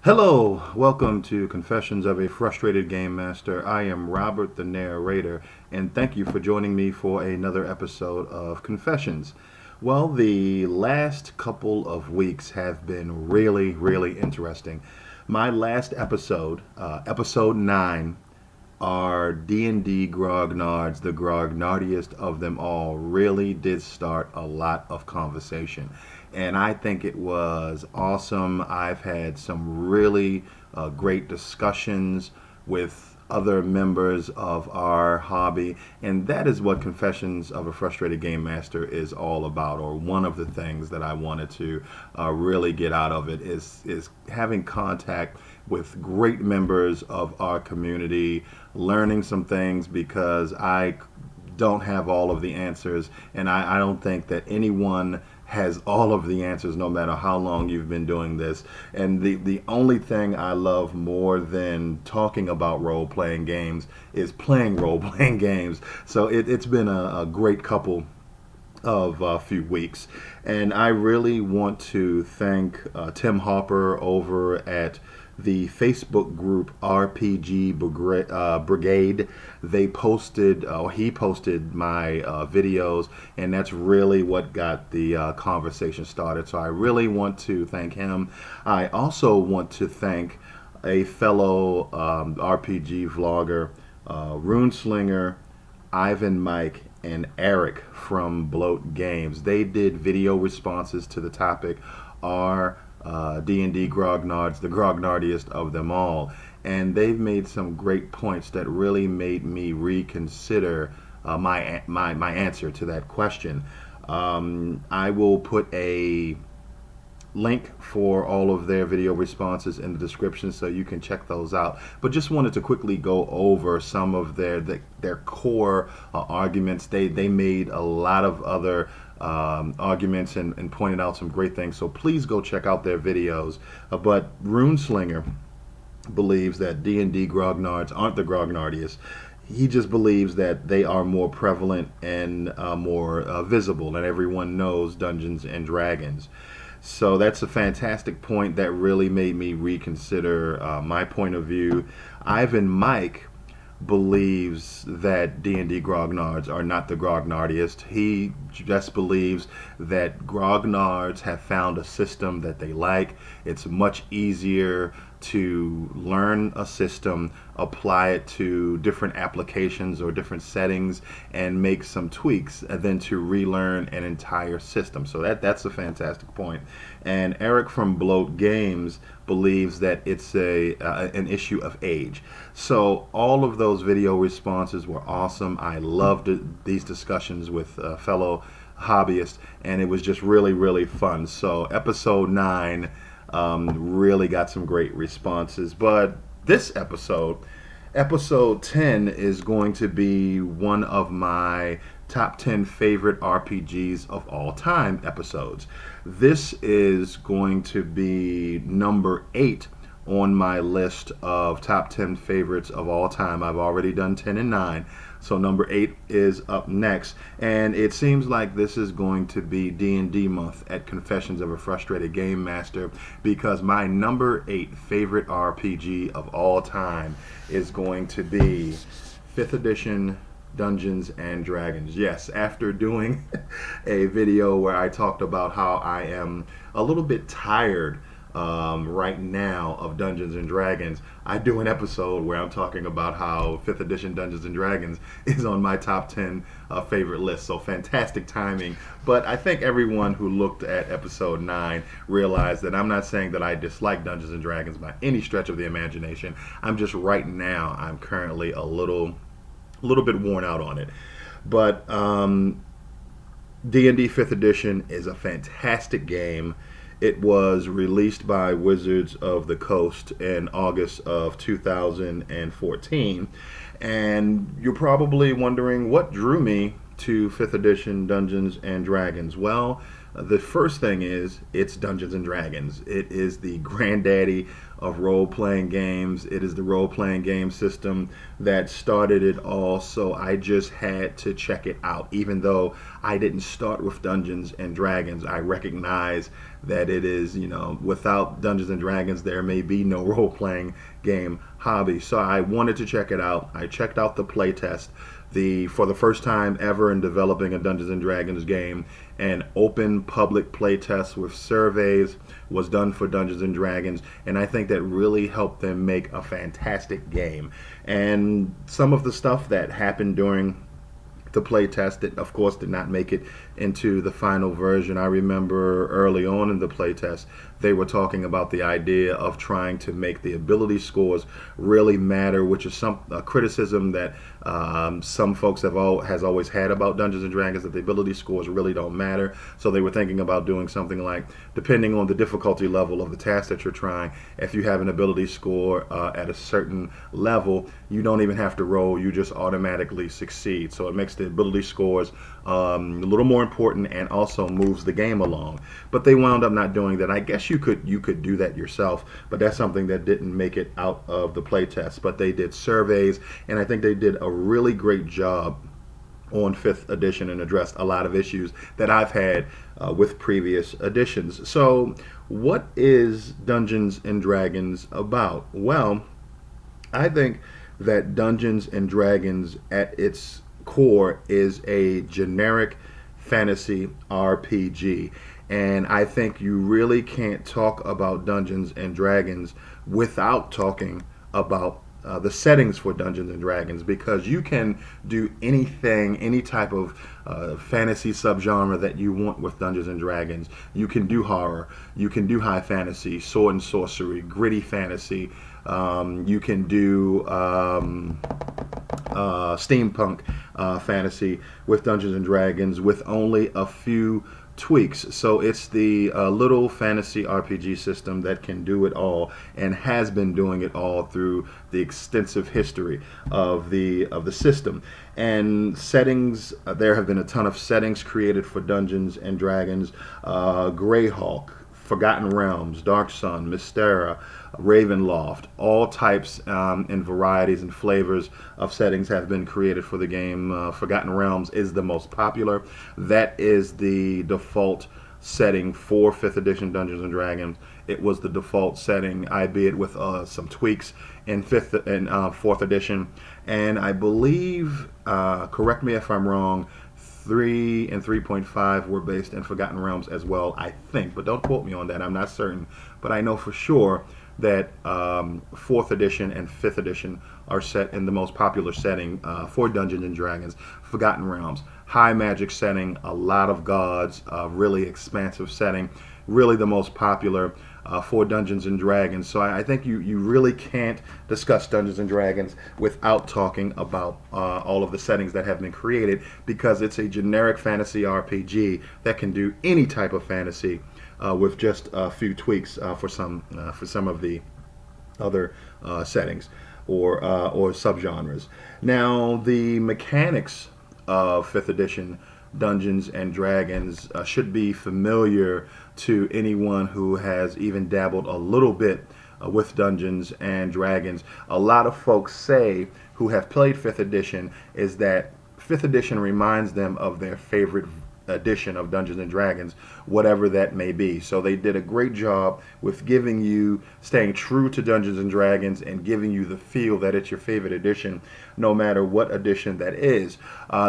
Hello, welcome to Confessions of a Frustrated Game Master. I am Robert the Narrator, and thank you for joining me for another episode of Confessions. Well, the last couple of weeks have been really interesting. My last episode, episode 9, our D&D grognards, the grognardiest of them all, really did start a lot of conversation. And I think it was awesome. I've had some really great discussions with other members of our hobby, and that is what Confessions of a Frustrated Game Master is all about. Or one of the things that I wanted to really get out of it is having contact with great members of our community, learning some things because I don't have all of the answers, and I don't think that anyone has all of the answers no matter how long you've been doing this. And the only thing I love more than talking about role playing games is playing role playing games. So it's been a great couple of a few weeks. And I really want to thank Tim Hopper over at the Facebook group RPG Brigade. They posted, he posted my videos, and that's really what got the conversation started. So I really want to thank him. I also want to thank a fellow RPG vlogger, Runeslinger, Ivan Mike, and Eric from Bloat Games. They did video responses to the topic, Are D&D grognards the grognardiest of them all? And they've made some great points that really made me reconsider my answer to that question. I will put a link for all of their video responses in the description so you can check those out. But just wanted to quickly go over some of their core arguments. They made a lot of other arguments and pointed out some great things. So please go check out their videos. But Runeslinger believes that D&D grognards aren't the grognardiest. He just believes that they are more prevalent and more visible, and everyone knows Dungeons and Dragons. So that's a fantastic point that really made me reconsider my point of view. Ivan Mike believes that D&D grognards are not the grognardiest. He just believes that grognards have found a system that they like. It's much easier to learn a system, apply it to different applications or different settings, and make some tweaks, and then to relearn an entire system. So that's a fantastic point. And Eric from Bloat Games believes that it's an issue of age. So all of those video responses were awesome. I loved these discussions with fellow hobbyists, and it was just really fun. So episode 9 really got some great responses. But this episode 10, is going to be one of my top 10 favorite RPGs of all time episodes. This is going to be number 8 on my list of top 10 favorites of all time. I've already done 10 and 9. So number 8 is up next, and it seems like this is going to be D&D month at Confessions of a Frustrated Game Master, because my number 8 favorite RPG of all time is going to be 5th edition Dungeons and Dragons. Yes, after doing a video where I talked about how I am a little bit tired right now of Dungeons and Dragons, I do an episode where I'm talking about how 5th edition Dungeons and Dragons is on my top 10 favorite list. So fantastic timing. But I think everyone who looked at episode 9 realized that I'm not saying that I dislike Dungeons and Dragons by any stretch of the imagination. I'm just right now, I'm currently a little bit worn out on it. But D&D 5th edition is a fantastic game. It was released by Wizards of the Coast in August of 2014. And you're probably wondering what drew me to 5th edition Dungeons and Dragons. Well, The first thing is it's Dungeons and Dragons. It is the granddaddy of role-playing games. It is the role-playing game system that started it all, so I just had to check it out. Even though I didn't start with Dungeons and Dragons, I recognize that it is, without Dungeons and Dragons, there may be no role-playing game hobby. So I wanted to check it out. I checked out the playtest. For the first time ever in developing a Dungeons and Dragons game, an open public playtest with surveys was done for Dungeons and Dragons, and I think that really helped them make a fantastic game. And some of the stuff that happened during the playtest that of course did not make it into the final version. I remember early on in the playtest they were talking about the idea of trying to make the ability scores really matter, which is a criticism that some folks has always had about Dungeons and Dragons, that the ability scores really don't matter. So they were thinking about doing something like, depending on the difficulty level of the task that you're trying, if you have an ability score at a certain level, you don't even have to roll, you just automatically succeed. So it makes the ability scores a little more important and also moves the game along. But they wound up not doing that. I guess you could do that yourself, but that's something that didn't make it out of the playtest. But they did surveys, and I think they did a really great job on 5th edition and addressed a lot of issues that I've had with previous editions. So what is Dungeons and Dragons about? Well, I think that Dungeons and Dragons at its core is a generic fantasy RPG. And I think you really can't talk about Dungeons and Dragons without talking about the settings for Dungeons and Dragons, because you can do anything, any type of fantasy subgenre that you want with Dungeons and Dragons. You can do horror, you can do high fantasy, sword and sorcery, gritty fantasy. You can do steampunk fantasy with Dungeons and Dragons with only a few tweaks. So it's the little fantasy RPG system that can do it all and has been doing it all through the extensive history of the system. And settings, there have been a ton of settings created for Dungeons and Dragons. Greyhawk, Forgotten Realms, Dark Sun, Mystera, Ravenloft, all types and varieties and flavors of settings have been created for the game. Forgotten Realms is the most popular. That is the default setting for 5th edition Dungeons and Dragons. It was the default setting, albeit with some tweaks in 5th and 4th edition. And I believe, correct me if I'm wrong, 3 and 3.5 were based in Forgotten Realms as well, I think, but don't quote me on that, I'm not certain. But I know for sure that 4th edition and 5th edition are set in the most popular setting for Dungeons and Dragons, Forgotten Realms. High magic setting, a lot of gods, really expansive setting, really the most popular for Dungeons and Dragons. So I think you really can't discuss Dungeons and Dragons without talking about all of the settings that have been created, because it's a generic fantasy RPG that can do any type of fantasy with just a few tweaks for some of the other settings or subgenres. Now, the mechanics of 5th edition Dungeons and Dragons should be familiar to anyone who has even dabbled a little bit with Dungeons and Dragons. A lot of folks say, who have played 5th edition, is that 5th edition reminds them of their favorite edition of Dungeons and Dragons, whatever that may be. So they did a great job with staying true to Dungeons and Dragons and giving you the feel that it's your favorite edition, no matter what edition that is.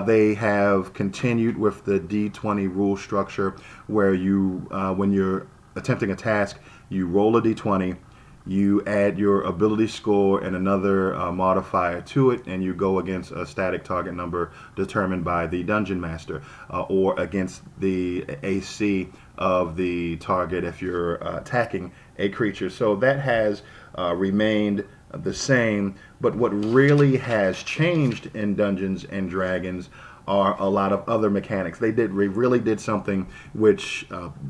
They have continued with the D20 rule structure, where you, when you're attempting a task, you roll a D20, you add your ability score and another modifier to it, and you go against a static target number determined by the dungeon master, or against the AC of the target if you're attacking a creature. So that has remained the same, but what really has changed in Dungeons and Dragons are a lot of other mechanics. They really did something which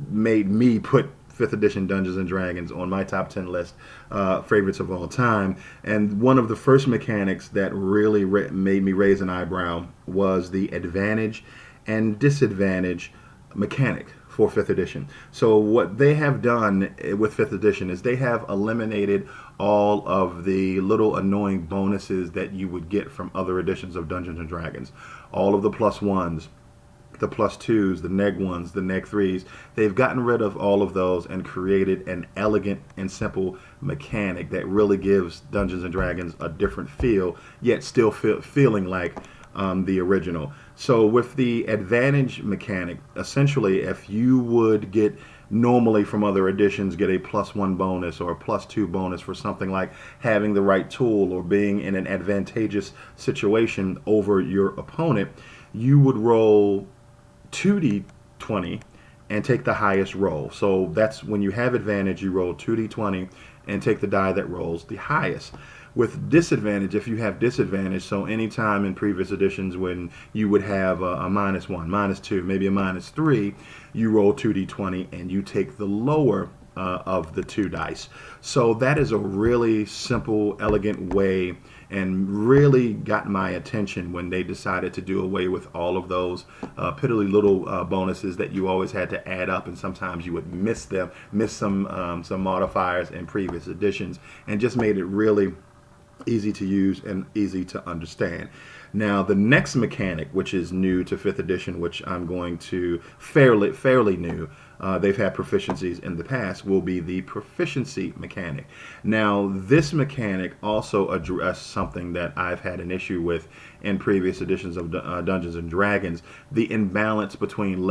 made me put 5th edition Dungeons and Dragons on my top 10 list, favorites of all time. And one of the first mechanics that really made me raise an eyebrow was the advantage and disadvantage mechanic for 5th edition. So what they have done with 5th edition is they have eliminated all of the little annoying bonuses that you would get from other editions of Dungeons and Dragons. All of the +1s, the +2s, the -1s, the -3s. They've gotten rid of all of those and created an elegant and simple mechanic that really gives Dungeons and Dragons a different feel, yet still feeling like the original. So with the advantage mechanic, essentially, if you would get normally from other editions get a +1 bonus or a +2 bonus for something like having the right tool or being in an advantageous situation over your opponent, you would roll 2d20 and take the highest roll. So that's when you have advantage, you roll 2d20 and take the die that rolls the highest. With disadvantage, if you have disadvantage, so anytime in previous editions when you would have a -1, -2, maybe a -3, you roll 2d20 and you take the lower of the 2 dice. So that is a really simple, elegant way, and really got my attention when they decided to do away with all of those piddly little bonuses that you always had to add up, and sometimes you would miss some modifiers in previous editions, and just made it really easy to use and easy to understand. Now, the next mechanic, which is new to 5th edition, which I'm going to fairly new, they've had proficiencies in the past, will be the proficiency mechanic. Now, this mechanic also addressed something that I've had an issue with in previous editions of Dungeons and Dragons: the imbalance between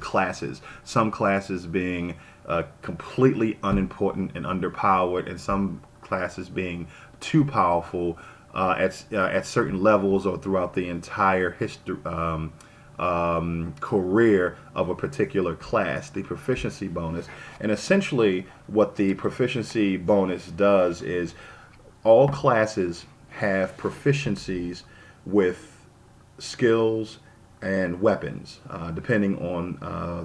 classes. Some classes being completely unimportant and underpowered, and some classes being too powerful at certain levels or throughout the entire history career of a particular class. The proficiency bonus, and essentially what the proficiency bonus does is all classes have proficiencies with skills and weapons, depending on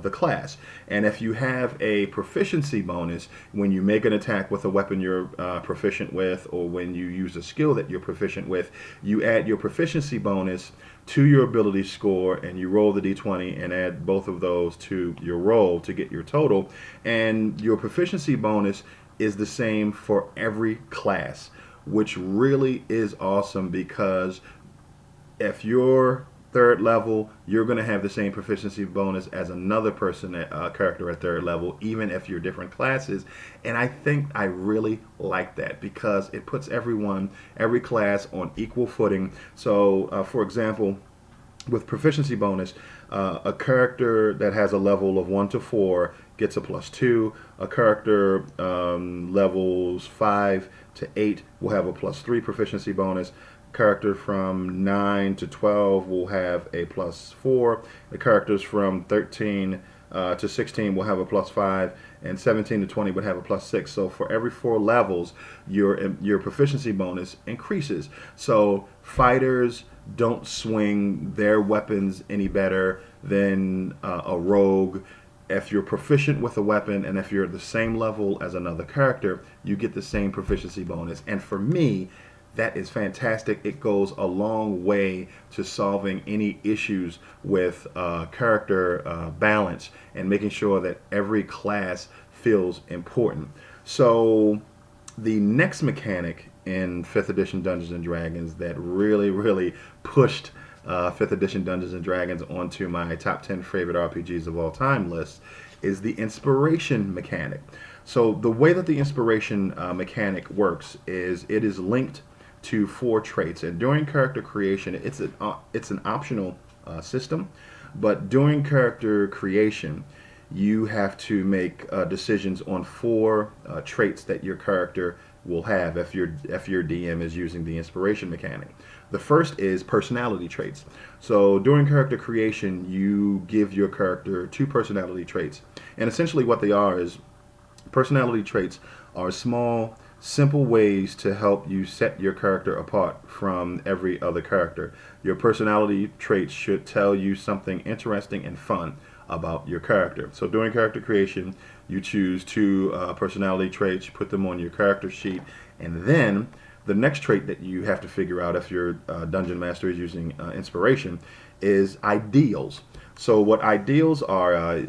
the class. And if you have a proficiency bonus when you make an attack with a weapon you're proficient with, or when you use a skill that you're proficient with, you add your proficiency bonus to your ability score, and you roll the d20 and add both of those to your roll to get your total. And your proficiency bonus is the same for every class, which really is awesome, because if you're 3rd level, you're going to have the same proficiency bonus as another character at 3rd level, even if you're different classes. And I think I really like that, because it puts every class on equal footing. So, for example, with proficiency bonus, a character that has a level of 1 to 4 gets a +2. A character levels 5 to 8 will have a +3 proficiency bonus. Character from 9 to 12 will have a +4. The characters from 13 to 16 will have a +5, and 17 to 20 would have a +6. So for every 4 levels, your proficiency bonus increases. So fighters don't swing their weapons any better than a rogue. If you're proficient with a weapon, and if you're at the same level as another character, you get the same proficiency bonus. And for me, that is fantastic. It goes a long way to solving any issues with character balance and making sure that every class feels important. So the next mechanic in 5th edition Dungeons and Dragons that really pushed 5th edition Dungeons and Dragons onto my top 10 favorite RPGs of all time list is the inspiration mechanic. So the way that the inspiration mechanic works is it is linked to 4 traits, and during character creation, it's an optional system, but during character creation, you have to make decisions on 4 traits that your character will have if your DM is using the inspiration mechanic. The first is personality traits. So during character creation, you give your character 2 personality traits, and essentially what they are is personality traits are small, simple ways to help you set your character apart from every other character. Your personality traits should tell you something interesting and fun about your character. So during character creation, you choose 2 personality traits, you put them on your character sheet, and then the next trait that you have to figure out if your dungeon master is using inspiration is ideals. So what ideals are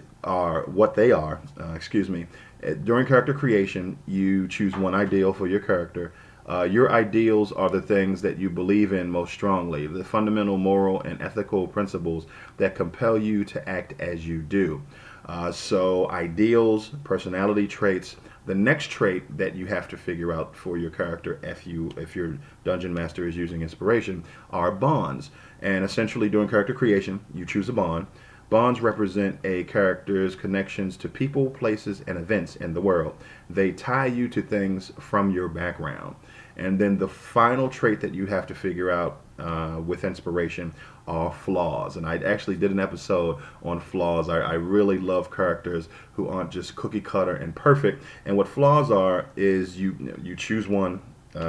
what they are. Excuse me. During character creation, you choose one ideal for your character. Your ideals are the things that you believe in most strongly, the fundamental moral and ethical principles that compel you to act as you do. So ideals, personality traits. The next trait that you have to figure out for your character, if your dungeon master is using inspiration, are bonds. And essentially, during character creation, you choose a bond. Bonds represent a character's connections to people, places, and events in the world. They tie you to things from your background. And then the final trait that you have to figure out with inspiration are flaws. And I actually did an episode on flaws. I really love characters who aren't just cookie cutter and perfect. And what flaws are is you choose one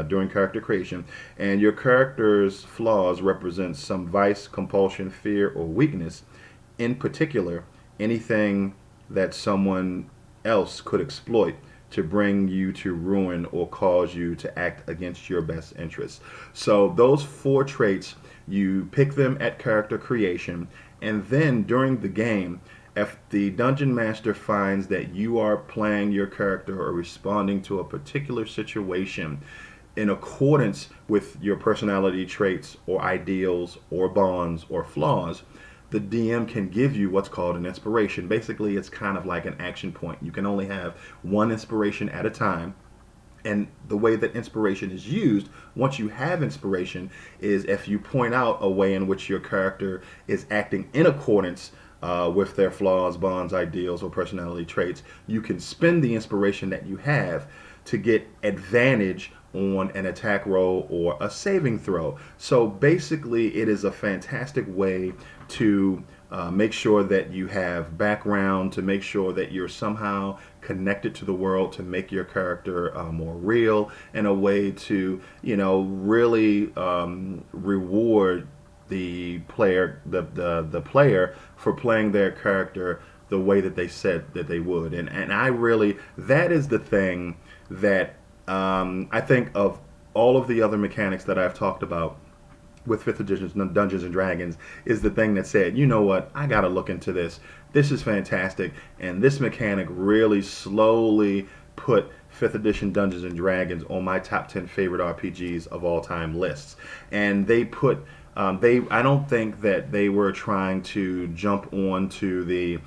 during character creation, and your character's flaws represent some vice, compulsion, fear, or weakness. In particular, anything that someone else could exploit to bring you to ruin or cause you to act against your best interests. So those four traits, you pick them at character creation, and then during the game, if the dungeon master finds that you are playing your character or responding to a particular situation in accordance with your personality traits or ideals or bonds or flaws, the DM can give you what's called an inspiration. Basically, it's kind of like an action point. You can only have one inspiration at a time. And the way that inspiration is used, once you have inspiration, is if you point out a way in which your character is acting in accordance with their flaws, bonds, ideals, or personality traits, you can spend the inspiration that you have to get advantage on an attack roll or a saving throw. So basically, it is a fantastic way to make sure that you have background, to make sure that you're somehow connected to the world, to make your character more real, and a way to, really reward the player, the player for playing their character the way that they said that they would. And I really, that is the thing that I think of all of the other mechanics that I've talked about with 5th edition Dungeons and Dragons, is the thing that said, you know what, I gotta look into this. This is fantastic. And this mechanic really slowly put 5th edition Dungeons and Dragons on my top 10 favorite RPGs of all time lists. And they put I don't think that they were trying to jump onto the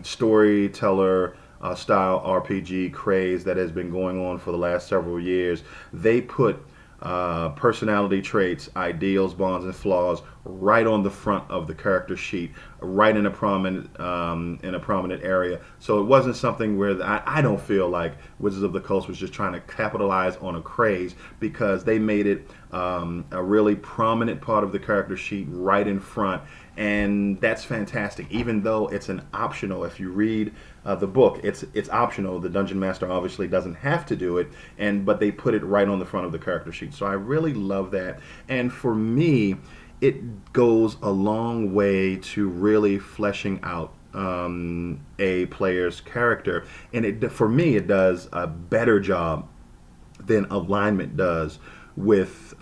storyteller style RPG craze that has been going on for the last several years. They put personality traits, ideals, bonds, and flaws right on the front of the character sheet, right in a prominent area. So it wasn't something where I don't feel like Wizards of the Coast was just trying to capitalize on a craze, because they made it a really prominent part of the character sheet right in front. And that's fantastic. Even though it's an optional, if you read the book, it's optional. The dungeon master obviously doesn't have to do it, but they put it right on the front of the character sheet. So I really love that. And for me, it goes a long way to really fleshing out a player's character. And for me, it does a better job than alignment does with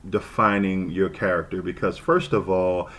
defining your character. Because first of all,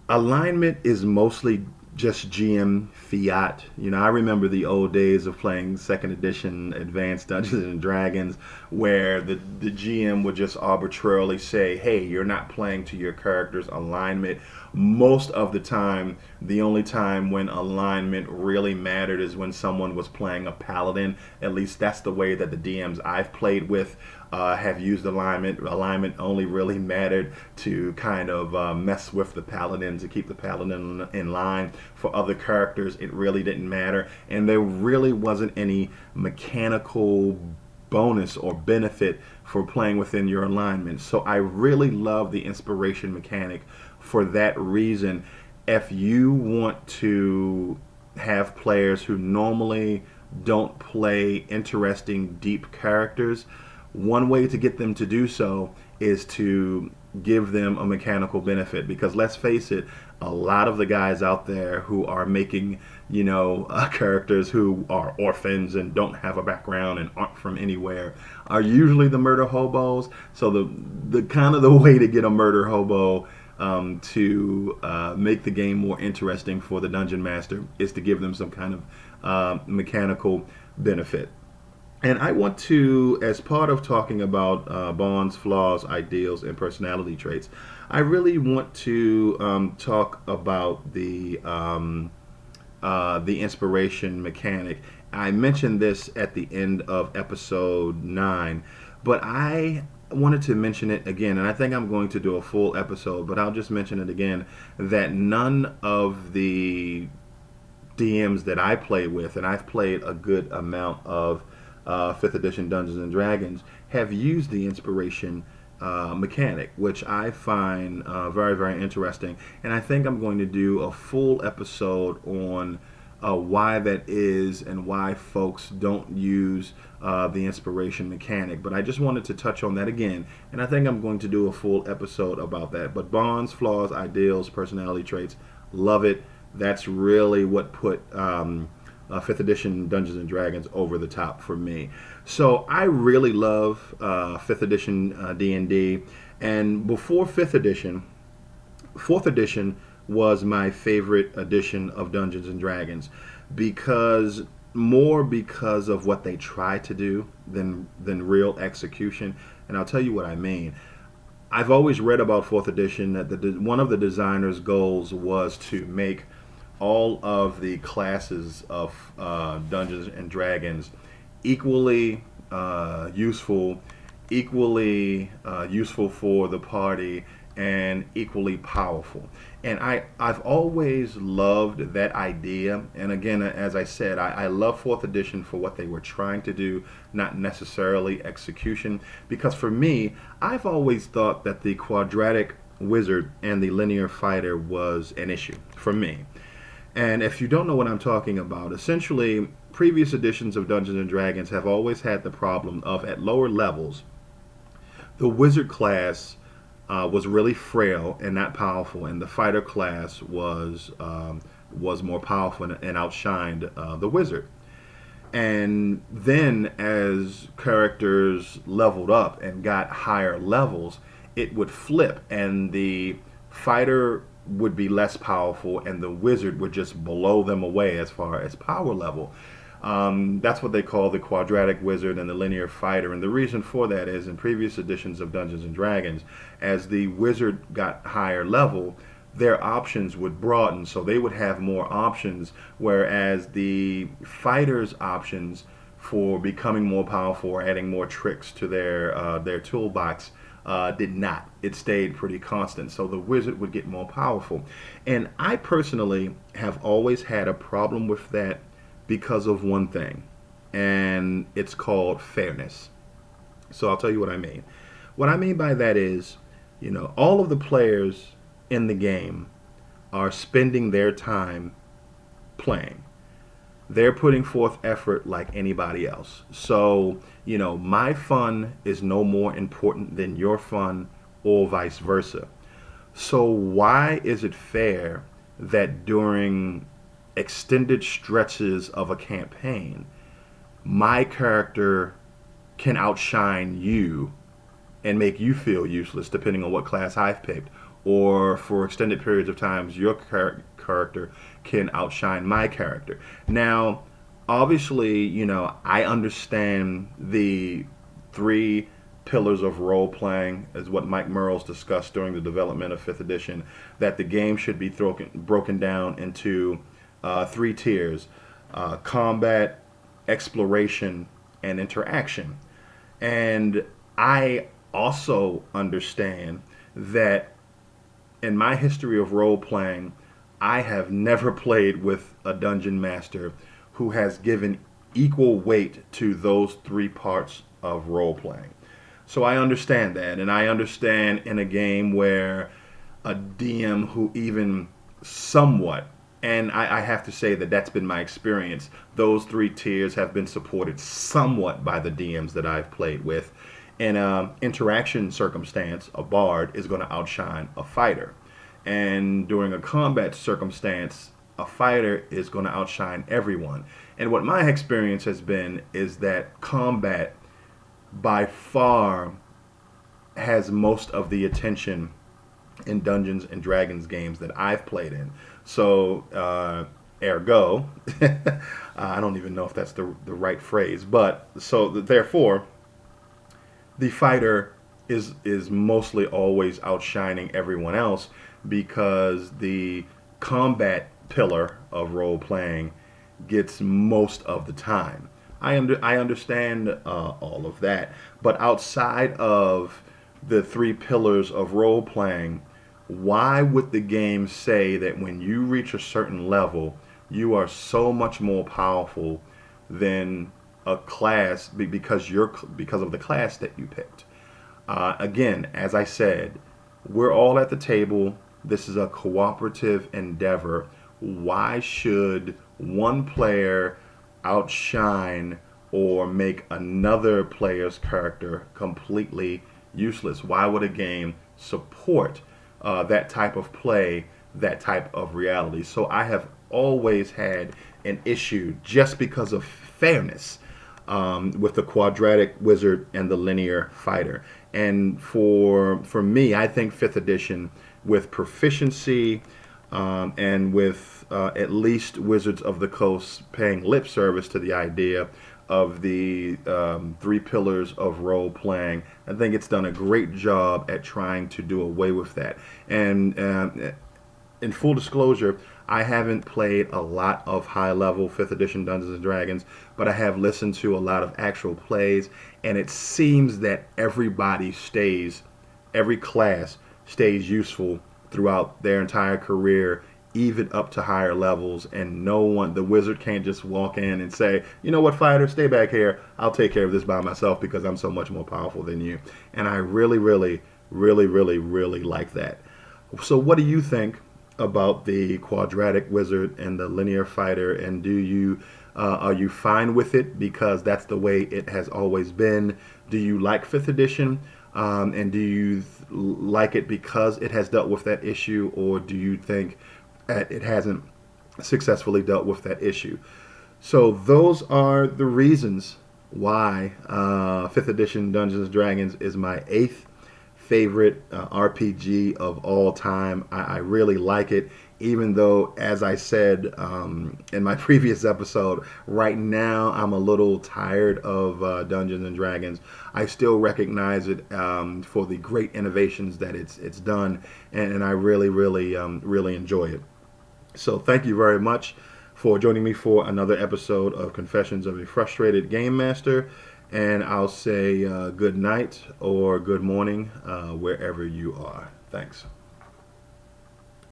alignment is mostly just GM fiat. I remember the old days of playing 2nd edition Advanced Dungeons and Dragons, where the GM would just arbitrarily say, hey, you're not playing to your character's alignment. Most of the time, the only time when alignment really mattered is when someone was playing a paladin. At least that's the way that the DMs I've played with have used alignment. Alignment only really mattered to kind of mess with the paladin, to keep the paladin in line. For other characters, it really didn't matter, and there really wasn't any mechanical bonus or benefit for playing within your alignment. So I really love the inspiration mechanic for that reason. If you want to have players who normally don't play interesting, deep characters, one way to get them to do so is to give them a mechanical benefit, because let's face it, a lot of the guys out there who are making, characters who are orphans and don't have a background and aren't from anywhere are usually the murder hobos. So the kind of the way to get a murder hobo to make the game more interesting for the dungeon master is to give them some kind of mechanical benefit. And I want to, as part of talking about Bond's flaws, ideals, and personality traits, I really want to talk about the inspiration mechanic. I mentioned this at the end of episode 9, but I wanted to mention it again, and I think I'm going to do a full episode, but I'll just mention it again, that none of the DMs that I play with, and I've played a good amount of 5th edition Dungeons and Dragons, have used the inspiration mechanic, which I find very, very interesting. And I think I'm going to do a full episode on why that is and why folks don't use the inspiration mechanic. But I just wanted to touch on that again, and I think I'm going to do a full episode about that. But Bond's flaws, ideals, personality traits, love it. That's really what put 5th edition Dungeons and Dragons over the top for me. So I really love 5th edition D&D, and before 5th edition, 4th edition was my favorite edition of Dungeons and Dragons, because of what they try to do than real execution. And I'll tell you what I mean. I've always read about 4th edition that one of the designers' goals was to make all of the classes of Dungeons and Dragons equally useful for the party, and equally powerful. And I've always loved that idea. And again, as I said, I love 4th edition for what they were trying to do, not necessarily execution. Because for me, I've always thought that the quadratic wizard and the linear fighter was an issue for me. And if you don't know what I'm talking about, essentially, previous editions of Dungeons and Dragons have always had the problem of, at lower levels, the wizard class was really frail and not powerful, and the fighter class was more powerful and outshined the wizard. And then, as characters leveled up and got higher levels, it would flip, and the fighter would be less powerful, and the wizard would just blow them away as far as power level. That's what they call the quadratic wizard and the linear fighter. And the reason for that is, in previous editions of Dungeons and Dragons, as the wizard got higher level, their options would broaden, so they would have more options, whereas the fighter's options for becoming more powerful or adding more tricks to their toolbox did not. It stayed pretty constant, so the wizard would get more powerful. And I personally have always had a problem with that because of one thing, and it's called fairness. So I'll tell you what I mean. What I mean by that is, all of the players in the game are spending their time playing. They're putting forth effort like anybody else. So, my fun is no more important than your fun, or vice versa. So why is it fair that during extended stretches of a campaign, my character can outshine you and make you feel useless, depending on what class I've picked, or for extended periods of times, your character can outshine my character? Now, obviously, I understand the 3 pillars of role-playing, is what Mike Merles discussed during the development of 5th edition, that the game should be broken down into 3 tiers: combat, exploration, and interaction. And I also understand that in my history of role-playing, I have never played with a dungeon master who has given equal weight to those 3 parts of role-playing. So I understand that, and I understand in a game where a DM who even somewhat, and I have to say that that's been my experience, those 3 tiers have been supported somewhat by the DMs that I've played with. In an interaction circumstance, a bard is going to outshine a fighter. And during a combat circumstance, a fighter is going to outshine everyone. And what my experience has been is that combat by far has most of the attention in Dungeons and Dragons games that I've played in. So, ergo, I don't even know if that's the right phrase, but so therefore, the fighter is mostly always outshining everyone else because the combat pillar of role playing gets most of the time. I understand all of that, but outside of the three pillars of role playing, why would the game say that when you reach a certain level, you are so much more powerful than a class because of the class that you picked? Again, as I said, we're all at the table. This is a cooperative endeavor. Why should one player outshine or make another player's character completely useless? Why would a game support that type of play, that type of reality? So I have always had an issue just because of fairness with the quadratic wizard and the linear fighter. And for me, I think fifth edition, with proficiency and with at least Wizards of the Coast paying lip service to the idea of the three pillars of role playing, I think it's done a great job at trying to do away with that. And in full disclosure, I haven't played a lot of high level 5th edition Dungeons and Dragons, but I have listened to a lot of actual plays, and it seems that every class stays useful throughout their entire career, even up to higher levels, and the wizard can't just walk in and say, you know what, fighter, stay back here. I'll take care of this by myself because I'm so much more powerful than you. And I really, really, really, really, really like that. So what do you think about the quadratic wizard and the linear fighter, and are you fine with it because that's the way it has always been? Do you like 5th edition? And do you like it because it has dealt with that issue, or do you think it hasn't successfully dealt with that issue? So those are the reasons why 5th edition Dungeons and Dragons is my 8th favorite RPG of all time. I really like it, even though, as I said in my previous episode, right now I'm a little tired of Dungeons and Dragons. I still recognize it for the great innovations that it's done, and I really, really, really enjoy it. So thank you very much for joining me for another episode of Confessions of a Frustrated Game Master. And I'll say good night or good morning wherever you are. Thanks.